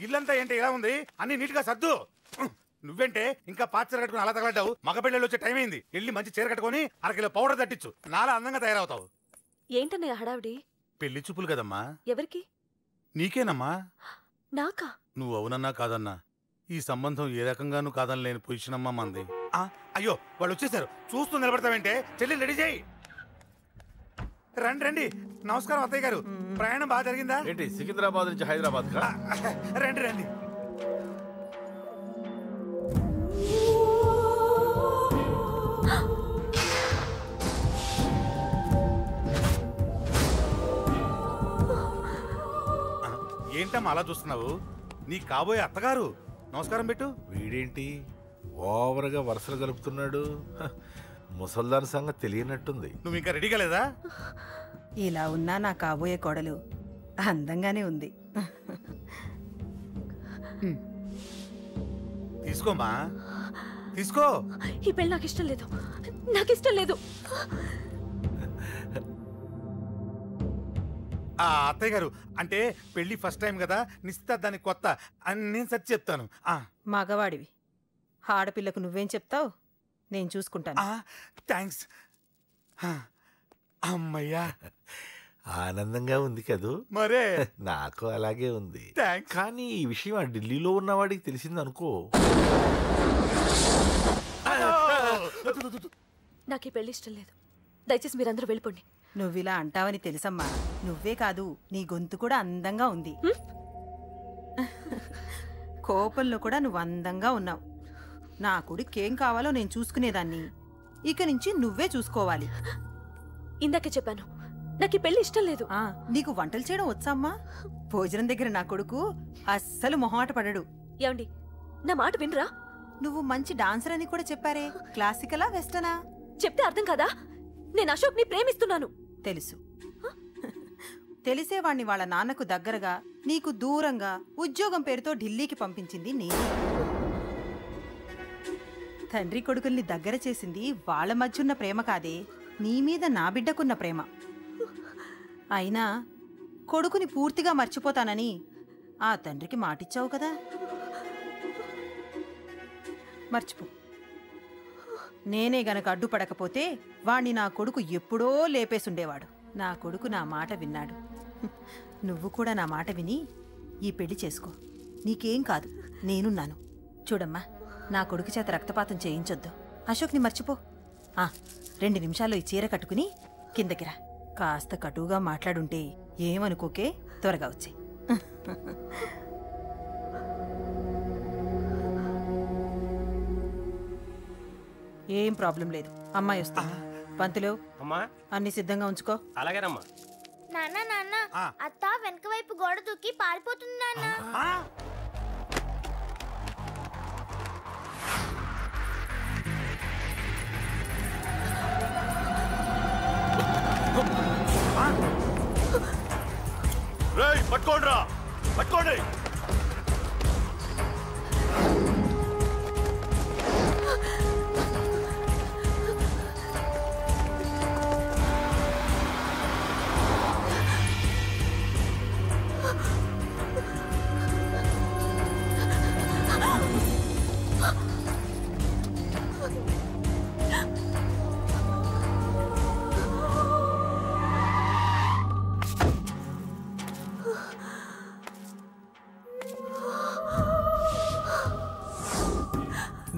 ఇల్లంతా ఏంటి ఇలా ఉంది? అన్ని నీట్ గా సర్దు. నువ్వేంటే ఇంకా పాత చీర కట్టుకుని అలా తగలడ్డావు? మగ పెళ్ళిళ్ళు వచ్చే టైం అయింది. వెళ్ళి మంచి చీర కట్టుకుని అరకిలో పౌడర్ తట్టించు. నాలా అందంగా తయారవుతావు. ఏంటన్నయ్య హడావిడి? పెళ్లి చూపులు కదమ్మా. ఎవరికి? నీకేనమ్మా. నాకా? నువ్వు అవునన్నా కాదన్నా ఈ సంబంధం ఏ రకంగానూ కాదని లేని పొజిషన్ అమ్మా మంది. అయ్యో వాళ్ళు వచ్చేసారు. చూస్తూ నిలబడతావేంటే? చెల్లి రెడీ చేయి. రండి రండి. నమస్కారం అత్తయ్య గారు. ప్రయాణం బాగా జరిగిందా? ఏంటి సికింద్రాబాద్ నుంచి హైదరాబాద్ కా? రండి రండి. ఏంటమ్మా అలా చూస్తున్నావు? నీ కాబోయే అత్తగారు. నమస్కారం పెట్టు. వీడేంటి ఓవర్గా వరుసలు గలుపుతున్నాడు? ముసల్దాన్ సంగతి తెలియనట్టుంది. నువ్వు ఇంకా రెడీగా లేదా? ఇలా ఉన్నా నా కాబోయే కోడలు అందంగానే ఉంది. తీసుకోమా, తీసుకో. ఈ పెళ్ళి నాకు ఇష్టం లేదు. నాకు ఇష్టం లేదు. అత్తయ్య గారు అంటే పెళ్లి ఫస్ట్ టైం కదా, నిశ్చితార్థానికి కొత్త అని నేను సరి చెప్తాను. మగవాడివి, ఆడపిల్లకు నువ్వేం చెప్తావు? నేను చూసుకుంటాను. థ్యాంక్స్. అమ్మయ్యా, ఆనందంగా ఉంది కదూ? మరే నాకు అలాగే ఉంది. కానీ ఈ విషయం ఆ ఢిల్లీలో ఉన్నవాడికి తెలిసింది అనుకో. నాకు ఈ పెళ్లి ఇష్టం లేదు. దయచేసి మీరందరూ వెళ్ళిపోండి. నువ్విలా అంటావని తెలుసమ్మా. నువ్వే కాదు, నీ గొంతు కూడా అందంగా ఉంది. కోపంలో కూడా నువ్వు అందంగా ఉన్నావు. నా కొడుకేం కావాలో నేను చూసుకునేదాన్ని. ఇక నుంచి నువ్వే చూసుకోవాలి. ఇందాకే చెప్పాను, నాకు ఈ పెళ్లి ఇష్టం లేదు. నీకు వంటలు చేయడం వచ్చామ్మా? భోజనం దగ్గర నా కొడుకు అస్సలు మొహమాట పడడు. ఏమండి, నా మాట వినరా? నువ్వు మంచి డాన్సర్ అని కూడా చెప్పారే. క్లాసికలా వెస్టర్నా? చెప్తే అర్థం కాదా? నేను అశోక్ ని ప్రేమిస్తున్నాను. తెలుసు. తెలిసేవాణ్ణి వాళ్ళ నాన్నకు దగ్గరగా, నీకు దూరంగా ఉద్యోగం పేరుతో ఢిల్లీకి పంపించింది నేను. తండ్రి కొడుకుల్ని దగ్గర చేసింది వాళ్ళ మధ్యున్న ప్రేమ కాదే, నీ మీద నా బిడ్డకున్న ప్రేమ. అయినా కొడుకుని పూర్తిగా మర్చిపోతానని ఆ తండ్రికి మాటిచ్చావు కదా. మర్చిపో. నేనే గనక అడ్డుపడకపోతే వాణ్ణి నా కొడుకు ఎప్పుడో లేపేసుండేవాడు. నా కొడుకు నా మాట విన్నాడు. నువ్వు కూడా నా మాట విని ఈ పెళ్లి చేసుకో. నీకేం కాదు, నేనున్నాను. చూడమ్మా, నా కొడుకు చేత రక్తపాతం చేయించొద్దు. అశోక్ని మర్చిపో. 2 నిమిషాల్లో ఈ చీర కట్టుకుని కిందకిరా. కాస్త కటువుగా మాట్లాడుంటే ఏమనుకోకే, త్వరగా వచ్చే. ఏం ప్రాబ్లం లేదు. అమ్మాయి వస్తా. పంతులు, అన్ని సిద్ధంగా ఉంచుకో. అలాగేనమ్మా. నాన్న నాన్న, అత్త వెనక వైపు గోడ దూకి పారిపోతుంది నాన్న. రేయ్, పట్టుకోండిరా, పట్టుకోండి.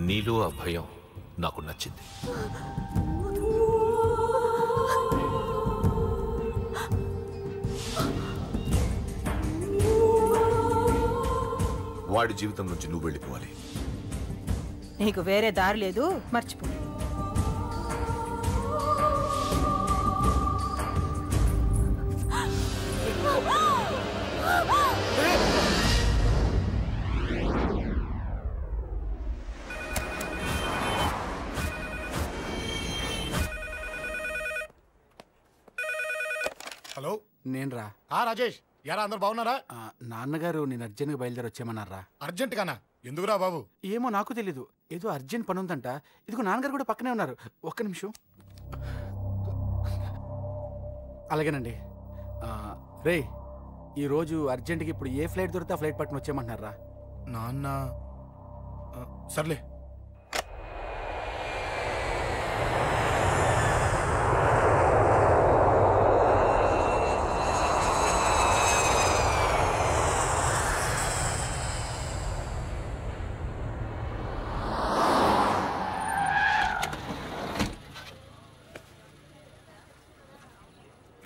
నీలో ఆ భయం నాకు నచ్చింది. వాడి జీవితం నుంచి నువ్వు వెళ్ళిపోవాలి. నీకు వేరే దారి లేదు, మర్చిపో. హలో, నేను రా. రాజేష్, యారా అందరు బాగున్నారా? నాన్నగారు నేను అర్జెంట్గా బయలుదేరి వచ్చేయమన్నారా. అర్జెంట్ గానా? ఎందుకురా బాబు? ఏమో నాకు తెలీదు, ఏదో అర్జెంట్ పని ఉందంట. ఇదిగో నాన్నగారు కూడా పక్కనే ఉన్నారు. ఒక్క నిమిషం. అలాగేనండి. రే, ఈ రోజు అర్జెంట్కి ఇప్పుడు ఏ ఫ్లైట్ దొరికితే ఆ ఫ్లైట్ పట్టుకుని వచ్చేయమంటున్నారా? నాన్న సర్లే.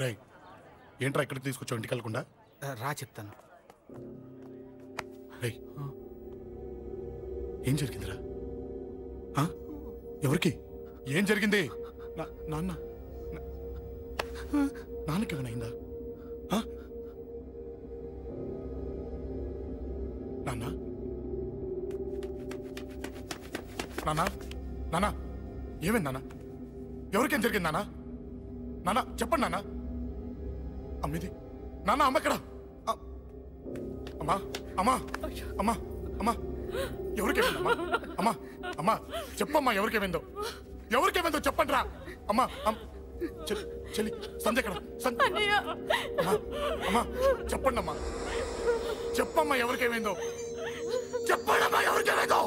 రై ఏంట్రా ఇక్కడికి తీసుకొచ్చావు ఇంటికి వెళ్ళకుండా? రా చెప్తాను. రై ఏం జరిగిందిరా? ఎవరికి ఏం జరిగింది? నాన్నకి ఏమైనా నాన్న నాన్న నాన్న ఏమైంది నాన్న? ఎవరికేం జరిగింది నాన్న? నాన్న చెప్పండి నాన్న. అమ్మిది నాన్న అమ్మ ఎక్కడ? అమ్మా అమ్మా అమ్మా అమ్మా ఎవరికేమైందమ్మా? అమ్మా అమ్మా చెప్పమ్మా ఎవరికేమైందో? ఎవరికేమైందో చెప్పండి రా. అమ్మా చెల్లి సంధ్య ఎక్కడ? అమ్మా అమ్మా చెప్పండి అమ్మా. చెప్పమ్మా ఎవరికేమైందో? చెప్పండి అమ్మా ఎవరికేమైందో?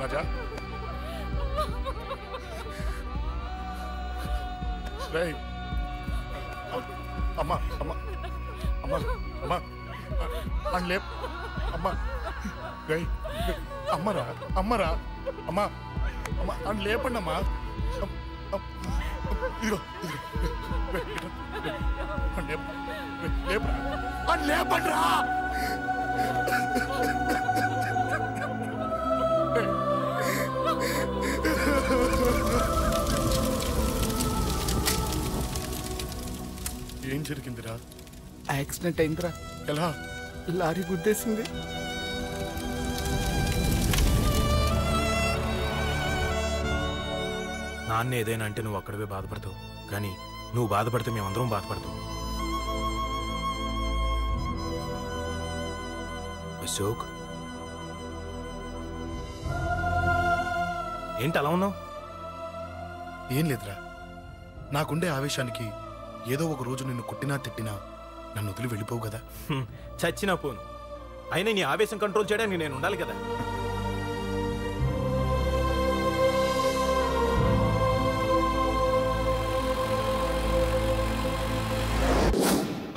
రాజా అమ్మా అమ్మా అమ్మా అమ్మా అని లేప్ అమ్మా అమ్మరా అమ్మరా అమ్మా అమ్మా అని లేపండి అమ్మా. ఇదిగో లేపరా అని లేపండి రా. ఏం జరిగిందిరా? యాక్సిడెంట్ అయిందిరా. ఎలా? లారీ గుద్దేసింది. నాన్న ఏదైనా అంటే నువ్వు అక్కడవే బాధపడతావు, కానీ నువ్వు బాధపడితే మేమందరం బాధపడతాం. అశోక్ ఏంటి అలా ఉన్నావు? ఏం లేదురా, నాకుండే ఆవేశానికి ఏదో ఒక రోజు నిన్ను కొట్టినా తిట్టినా నన్ను వదిలి వెళ్ళిపోవు కదా. చచ్చినా పోను, అయినా నీ ఆవేశం కంట్రోల్ చేయడానికి నేను ఉండాలి కదా.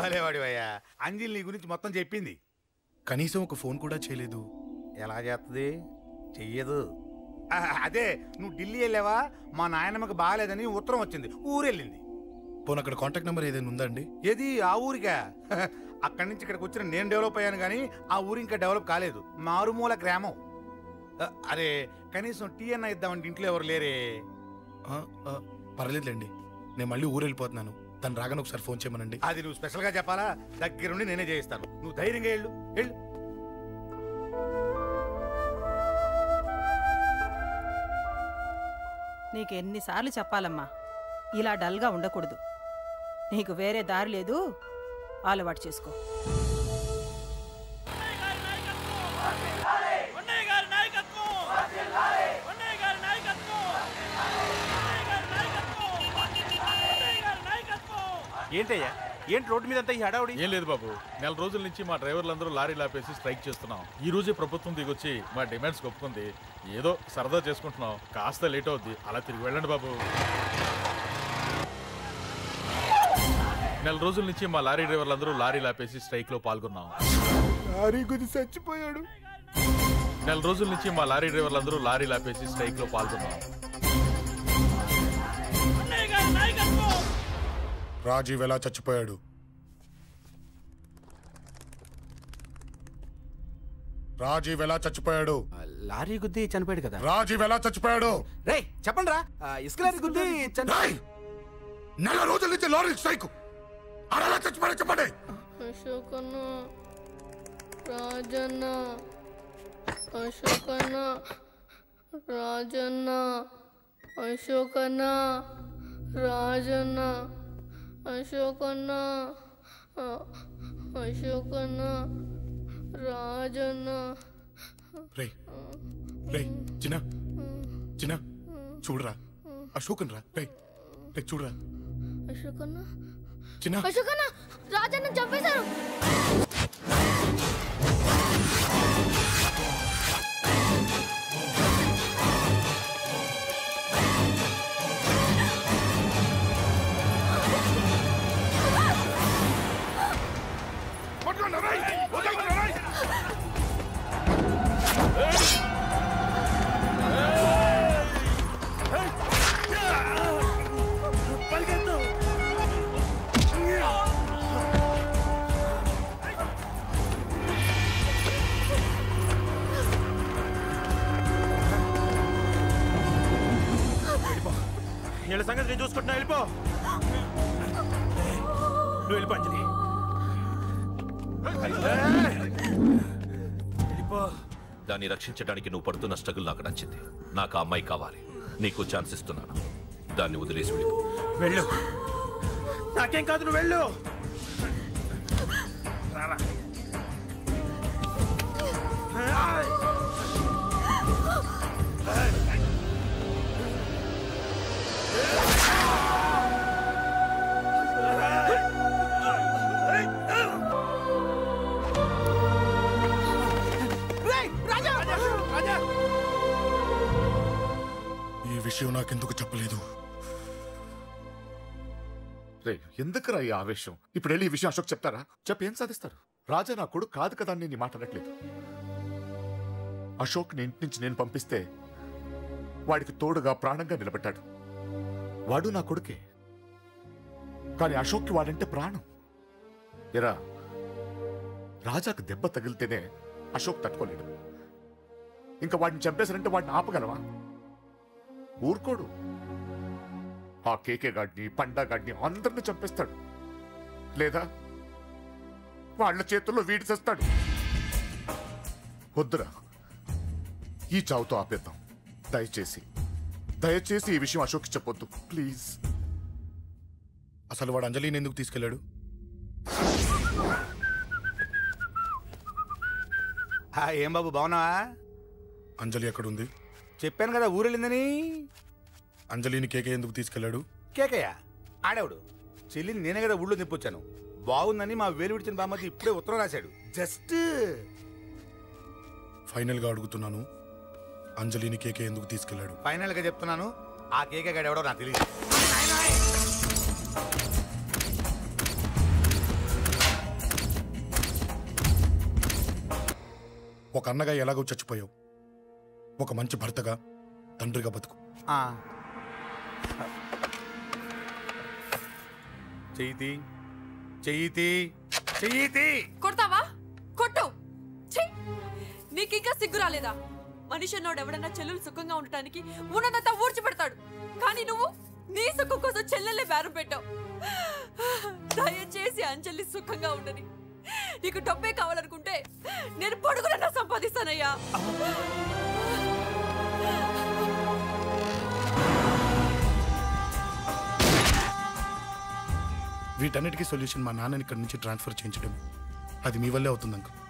భలేవాడివయ్యా, అంజలి నీ గురించి మొత్తం చెప్పింది. కనీసం ఒక ఫోన్ కూడా చేయలేదు. ఎలా చేస్తుంది? చెయ్యదు. అదే నువ్వు ఢిల్లీ వెళ్ళావా, మా నాయనమ్మకి బాగాలేదని ఉత్తరం వచ్చింది, ఊరెళ్ళింది. పోనీ అక్కడ కాంటాక్ట్ నెంబర్ ఏదైనా ఉందా అండి? ఏది? ఆ ఊరికా? అక్కడి నుంచి ఇక్కడికి వచ్చిన నేను డెవలప్ అయ్యాను కానీ ఆ ఊరు ఇంకా డెవలప్ కాలేదు, మారుమూల గ్రామం. అరే కనీసం టీ అన్న ఇద్దామంటే ఇంట్లో ఎవరు లేరే. పర్లేదులేండి, నేను మళ్ళీ ఊరు వెళ్ళిపోతున్నాను. తను రాగానే ఒకసారి ఫోన్ చేయమనండి. అది నువ్వు స్పెషల్గా చెప్పాలా? దగ్గరుండి నేనే చేయిస్తాను, నువ్వు ధైర్యంగా వెళ్ళు. వెళ్ళు. నీకెన్నిసార్లు చెప్పాలమ్మా, ఇలా డల్గా ఉండకూడదు. నీకు వేరే దారి లేదు, అలవాటు చేసుకో. ఏంటయ్యా, ఏంటి రోడ్డు మీద అంతా ఈ హడావుడి? ఏం లేదు బాబు, నెల రోజుల నుంచి మా డ్రైవర్లందరూ లారీలు ఆపేసి స్ట్రైక్ చేస్తున్నాం. ఈ రోజే ప్రభుత్వం దిగొచ్చి మా డిమాండ్స్ ఒప్పుకుంది. ఏదో సరదా చేసుకుంటున్నాం, కాస్త లేట్ అవుద్ది, అలా తిరిగి వెళ్ళండి బాబు. నెల రోజుల నుంచి మా లారీ డ్రైవర్లందరూ లారీలు ఆపేసి స్ట్రైక్ లో పాల్గొన్నాం. లారీ గుద్ది చచ్చిపోయాడు. నెల రోజుల నుంచి మా లారీ డ్రైవర్లందరూ లారీలు ఆపేసి స్ట్రైక్ లో పాల్గొన్నాం. రాజీవ్ ఎలా చచ్చిపోయాడు? రాజీవ్ ఎలా చచ్చిపోయాడు? లారీ గుద్ది చనిపోయాడు కదా. రాజీవ్ ఎలా చచ్చిపోయాడు? రే చెప్పండి రా, ఇసుక లారీ గుద్ది నెల రోజుల నుంచి లారీ స్ట్రైక్, అలా చచ్చిపోయాడు చెప్పండి. అశోకన్న, రాజన్న, అశోకన్న, రాజన్న, అశోకన్న, రాజన్న, అశోకన్న, అశోకన్న, రాజన్న. రే రే చిన్న చిన్న చూడరా, అశోకన్ రా. రే రే చూడరా, అశోకన్న, చిన్న అశోకన్న, రాజన్న చంపేశారు. వీళ్ళ సంగతి నేను చూసుకుంటున్నా, వెళ్ళిపో. నువ్వు వెళ్ళిపో అంజలి. దాన్ని రక్షించడానికి నువ్వు పడుతున్న స్ట్రగుల్ నాకు నచ్చింది. నాకు ఆ అమ్మాయి కావాలి. నీకు ఛాన్స్ ఇస్తున్నాను, దాన్ని వదిలేసి వెళ్ళిపో. వెళ్ళు, నాకేం కాదు, నువ్వు వెళ్ళు. ఈ విషయం నాకెందుకు చెప్పలేదు? రే ఎందుకురా ఈ ఆవేశం? ఇప్పుడు వెళ్ళి ఈ విషయం అశోక్ చెప్తారా? చెప్పి ఏం సాధిస్తారు? రాజా నా కొడుకు కాదు కదా అని నీ మాట అనట్లేదు. అశోక్ ని ఇంటి నుంచి నేను పంపిస్తే వాడికి తోడుగా ప్రాణంగా నిలబెట్టాడు. వాడు నా కొడుకే, కానీ అశోక్కి వాడంటే ప్రాణం. ఎరా, రాజాకు దెబ్బ తగిలితేనే అశోక్ తట్టుకోలేడు. ఇంకా వాడిని చంపేశారంటే వాడిని ఆపగలవా? ఊరుకోడు. ఆ కేకే గాడిని, పండా గాడిని అందరిని చంపేస్తాడు, లేదా వాళ్ళ చేతుల్లో వీడి చేస్తాడు. వద్దురా, ఈ చావుతో ఆపేద్దాం. దయచేసి దయచేసి ఈ విషయం అశోక్కి చెప్పొద్దు ప్లీజ్. అసలు వాడు అంజలిని ఎందుకు తీసుకెళ్లాడు? ఏం బాబు బాగున్నావా? అంజలి ఎక్కడుంది? చెప్పాను కదా ఊరెళ్ళిందని. అంజలిని కేకే ఎందుకు తీసుకెళ్లాడు? కేకయ్య ఆడేవుడు. చెల్లిని నేనే కదా ఊళ్ళో నిప్పొచ్చాను. బాగుందని మా వేలు విడిచిన బామ్మది ఇప్పుడే ఉత్తరం రాశాడు. జస్ట్ ఫైనల్ గా అడుగుతున్నాను, అంజలిని కేకే ఎందుకు తీసుకెళ్లాడు? ఫైనల్ గా చెప్తున్నాను, ఆ కేకే గాడు ఎవడో నాకు తెలియదు. ఒక అన్నగా ఎలాగో చచ్చిపోయావు, ఒక మంచి భర్తగా, తండ్రిగా బతుకు. చెయ్యితి చెయ్యితి చెయ్యితి. కొడతావా? కొట్టు. నీకింకా సిగ్గు రాలేదా? మనిషి అన్నోడు ఎవడన్నా చెల్లెలు సుఖంగా ఉండటానికి ఉన్నదంతా ఊడ్చిపెడతాడు, కానీ నువ్వు నీ సుఖం కోసం చెల్లెల్లే బేరం పెట్టావు. దయచేసి అంజలి సుఖంగా ఉండని. నీకు డబ్బే కావాలనుకుంటే నేను పొడుగునన్నా సంపాదిస్తానయ్యా. వీటన్నిటికీ సొల్యూషన్ మా నాన్నని ఇక్కడి నుంచి ట్రాన్స్ఫర్ చేయించడం. అది మీ వల్లే అవుతుంది అంకుల్.